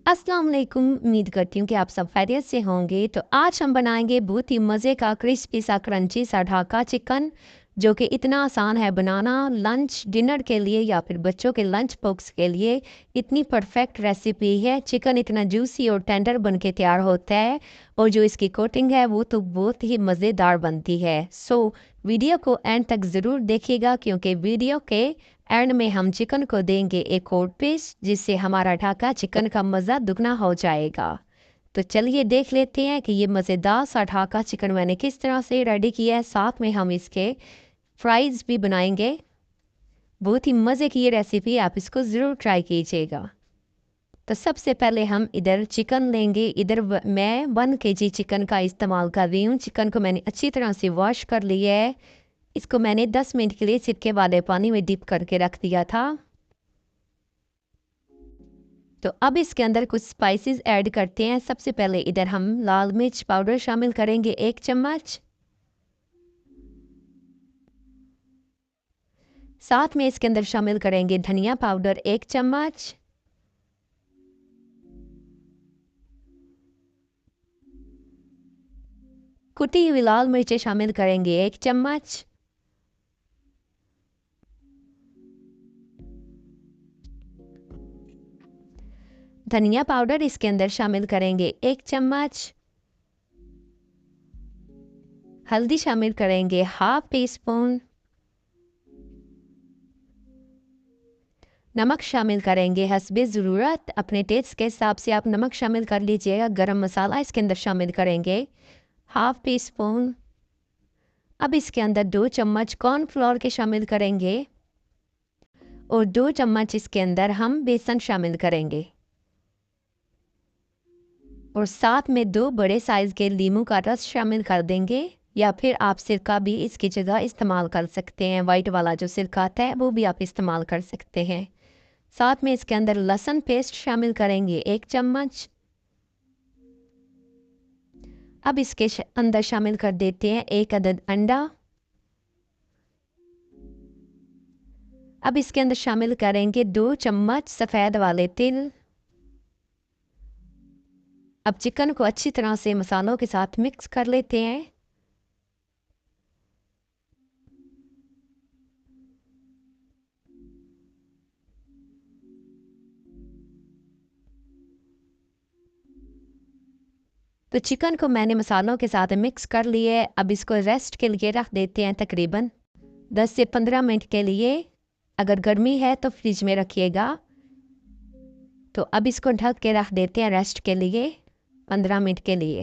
अस्सलाम वालेकुम। उम्मीद करती हूँ कि आप सब खैरियत से होंगे। तो आज हम बनाएंगे बहुत ही मज़े का क्रिस्पी सा क्रंची सा ढाका चिकन, जो कि इतना आसान है बनाना। लंच डिनर के लिए या फिर बच्चों के लंच बॉक्स के लिए इतनी परफेक्ट रेसिपी है। चिकन इतना जूसी और टेंडर बन के तैयार होता है और जो इसकी कोटिंग है वो तो बहुत ही मज़ेदार बनती है। वीडियो को एंड तक ज़रूर देखिएगा, क्योंकि वीडियो के एंड में हम चिकन को देंगे एक और पीस, जिससे हमारा ढाका चिकन का मज़ा दुगना हो जाएगा। तो चलिए देख लेते हैं कि ये मज़ेदार सा ढाका चिकन मैंने किस तरह से रेडी किया है। साथ में हम इसके फ्राइज़ भी बनाएंगे। बहुत ही मज़े की ये रेसिपी, आप इसको ज़रूर ट्राई कीजिएगा। तो सबसे पहले हम इधर चिकन लेंगे। मैं 1 kg चिकन का इस्तेमाल कर रही हूँ। चिकन को मैंने अच्छी तरह से वॉश कर लिया है। इसको मैंने 10 मिनट के लिए सिरके वाले पानी में डिप करके रख दिया था। तो अब इसके अंदर कुछ स्पाइसेस ऐड करते हैं। सबसे पहले इधर हम लाल मिर्च पाउडर शामिल करेंगे 1 चम्मच। साथ में इसके अंदर शामिल करेंगे धनिया पाउडर 1 चम्मच। कुटी हुई लाल मिर्चें शामिल करेंगे 1 चम्मच। धनिया पाउडर इसके अंदर शामिल करेंगे 1 चम्मच। हल्दी शामिल करेंगे हाफ टी स्पून। नमक शामिल करेंगे हस्बे ज़रूरत। अपने टेस्ट के हिसाब से आप नमक शामिल कर लीजिएगा। गरम मसाला इसके अंदर शामिल करेंगे हाफ टी स्पून। अब इसके अंदर 2 चम्मच कॉर्नफ्लोर के शामिल करेंगे और 2 चम्मच इसके अंदर हम बेसन शामिल करेंगे और साथ में 2 बड़े साइज़ के नींबू का रस शामिल कर देंगे, या फिर आप सिरका भी इसकी जगह इस्तेमाल कर सकते हैं। वाइट वाला जो सिरका आता है वो भी आप इस्तेमाल कर सकते हैं। साथ में इसके अंदर लहसुन पेस्ट शामिल करेंगे 1 चम्मच। अब इसके अंदर शामिल कर देते हैं 1 अदद अंडा। अब इसके अंदर शामिल करेंगे 2 चम्मच सफ़ेद वाले तिल। अब चिकन को अच्छी तरह से मसालों के साथ मिक्स कर लेते हैं। तो चिकन को मैंने मसालों के साथ मिक्स कर लिए। अब इसको रेस्ट के लिए रख देते हैं तकरीबन 10 से 15 मिनट के लिए। अगर गर्मी है तो फ्रिज में रखिएगा। तो अब इसको ढक के रख देते हैं रेस्ट के लिए 15 मिनट के लिए।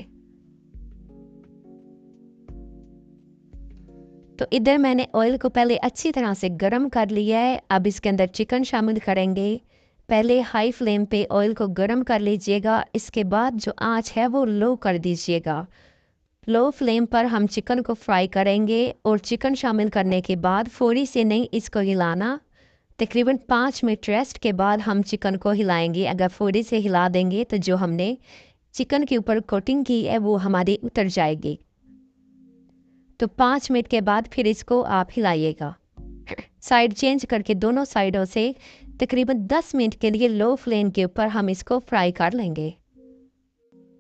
तो इधर मैंने ऑयल को पहले अच्छी तरह से गर्म कर लिया है। अब इसके अंदर चिकन शामिल करेंगे। पहले हाई फ्लेम पे ऑयल को गर्म कर लीजिएगा। इसके बाद जो आंच है वो लो कर दीजिएगा। लो फ्लेम पर हम चिकन को फ्राई करेंगे और चिकन शामिल करने के बाद फौरी से नहीं इसको हिलाना। तकरीबन 5 मिनट रेस्ट के बाद हम चिकन को हिलाएंगे। अगर फौरी से हिला देंगे तो जो हमने चिकन के ऊपर कोटिंग की है वो हमारी उतर जाएगी। तो 5 मिनट के बाद फिर इसको आप हिलाइएगा। साइड चेंज करके दोनों साइडों से तकरीबन 10 मिनट के लिए लो फ्लेम के ऊपर हम इसको फ्राई कर लेंगे।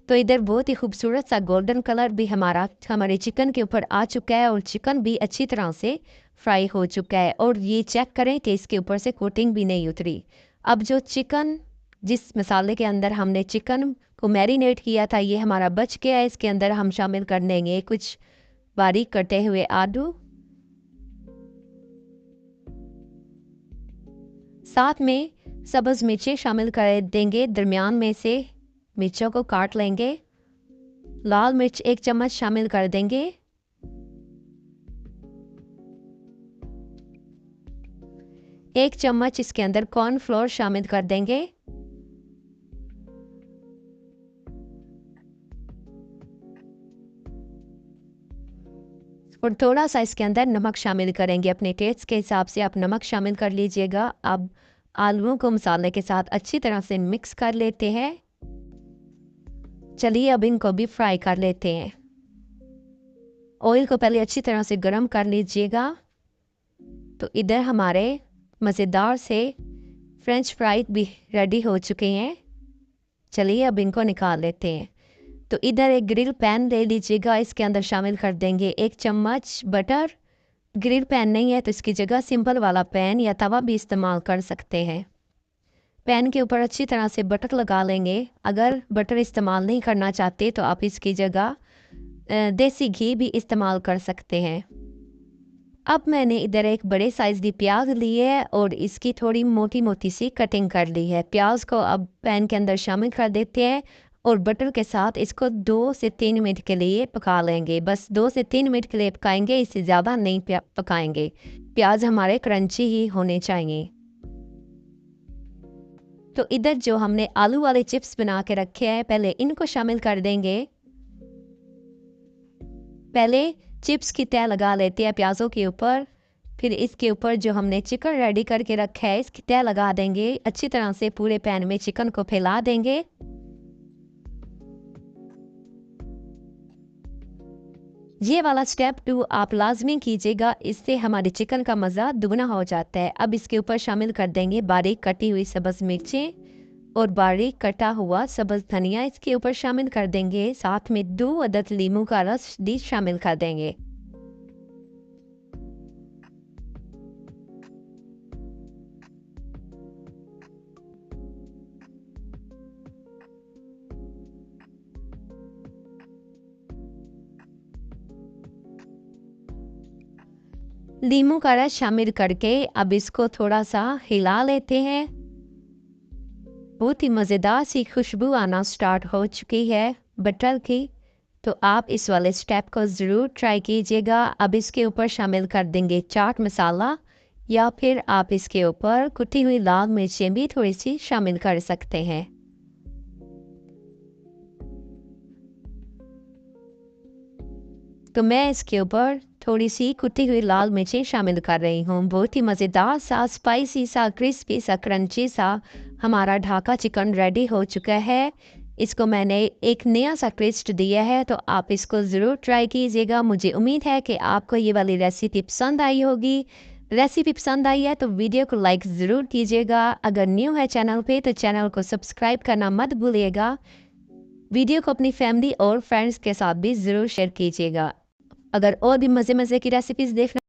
तो इधर बहुत ही खूबसूरत सा गोल्डन कलर भी हमारे चिकन के ऊपर आ चुका है और चिकन भी अच्छी तरह से फ्राई हो चुका है। और ये चेक करें कि इसके ऊपर से कोटिंग भी नहीं उतरी। अब जो चिकन जिस मसाले के अंदर हमने चिकन को मैरिनेट किया था ये हमारा बच गया है। इसके अंदर हम शामिल कर देंगे कुछ बारीक कटे हुए आलू। साथ में सब्ज़ मिर्चें शामिल कर देंगे। दरमियान में से मिर्चों को काट लेंगे। लाल मिर्च 1 चम्मच शामिल कर देंगे। एक चम्मच इसके अंदर कॉर्नफ्लोर शामिल कर देंगे। और थोड़ा सा इसके अंदर नमक शामिल करेंगे। अपने टेस्ट के हिसाब से आप नमक शामिल कर लीजिएगा। अब आलूओं को मसाले के साथ अच्छी तरह से मिक्स कर लेते हैं। चलिए अब इनको भी फ्राई कर लेते हैं। ऑयल को पहले अच्छी तरह से गर्म कर लीजिएगा। तो इधर हमारे मज़ेदार से फ्रेंच फ्राइज भी रेडी हो चुके हैं। चलिए अब इनको निकाल लेते हैं। तो इधर एक ग्रिल पैन ले लीजिएगा, इसके अंदर शामिल कर देंगे 1 चम्मच बटर। ग्रिल पैन नहीं है तो इसकी जगह सिंपल वाला पैन या तवा भी इस्तेमाल कर सकते हैं। पैन के ऊपर अच्छी तरह से बटर लगा लेंगे। अगर बटर इस्तेमाल नहीं करना चाहते तो आप इसकी जगह देसी घी भी इस्तेमाल कर सकते हैं। अब मैंने इधर एक बड़े साइज़ की प्याज ली है और इसकी थोड़ी मोटी मोटी सी कटिंग कर ली है। प्याज को अब पैन के अंदर शामिल कर देते हैं और बटर के साथ इसको 2 से 3 मिनट के लिए पका लेंगे। बस 2 से 3 मिनट के लिए पकाएंगे, इससे ज़्यादा नहीं पकाएंगे। प्याज हमारे क्रंची ही होने चाहिए। तो इधर जो हमने आलू वाले चिप्स बना के रखे हैं, पहले इनको शामिल कर देंगे। पहले चिप्स की तह लगा लेते हैं प्याज़ों के ऊपर, फिर इसके ऊपर जो हमने चिकन रेडी करके रखा है इसकी तह लगा देंगे। अच्छी तरह से पूरे पैन में चिकन को फैला देंगे। ये वाला स्टेप 2 आप लाजमी कीजिएगा, इससे हमारे चिकन का मज़ा दुगना हो जाता है। अब इसके ऊपर शामिल कर देंगे बारीक कटी हुई सब्ज़ मिर्चें और बारीक कटा हुआ सब्ज़ धनिया इसके ऊपर शामिल कर देंगे। साथ में 2 अदद लीमू का रस भी शामिल कर देंगे। लीमू का रस शामिल करके अब इसको थोड़ा सा हिला लेते हैं। बहुत ही मज़ेदार सी खुशबू आना स्टार्ट हो चुकी है बटर की, तो आप इस वाले स्टेप को ज़रूर ट्राई कीजिएगा। अब इसके ऊपर शामिल कर देंगे चाट मसाला या फिर आप इसके ऊपर कुटी हुई लाल मिर्चें भी थोड़ी सी शामिल कर सकते हैं। तो मैं इसके ऊपर थोड़ी सी कुटी हुई लाल मिर्चें शामिल कर रही हूँ। बहुत ही मज़ेदार सा, स्पाइसी सा, क्रिस्पी सा, क्रंची सा हमारा ढाका चिकन रेडी हो चुका है। इसको मैंने एक नया सा ट्विस्ट दिया है, तो आप इसको ज़रूर ट्राई कीजिएगा। मुझे उम्मीद है कि आपको ये वाली रेसिपी पसंद आई होगी। रेसिपी पसंद आई है तो वीडियो को लाइक ज़रूर कीजिएगा। अगर न्यू है चैनल पे तो चैनल को सब्सक्राइब करना मत भूलिएगा। वीडियो को अपनी फैमिली और फ्रेंड्स के साथ भी ज़रूर शेयर कीजिएगा। अगर और भी मज़े मज़े की रेसिपीज़ देखना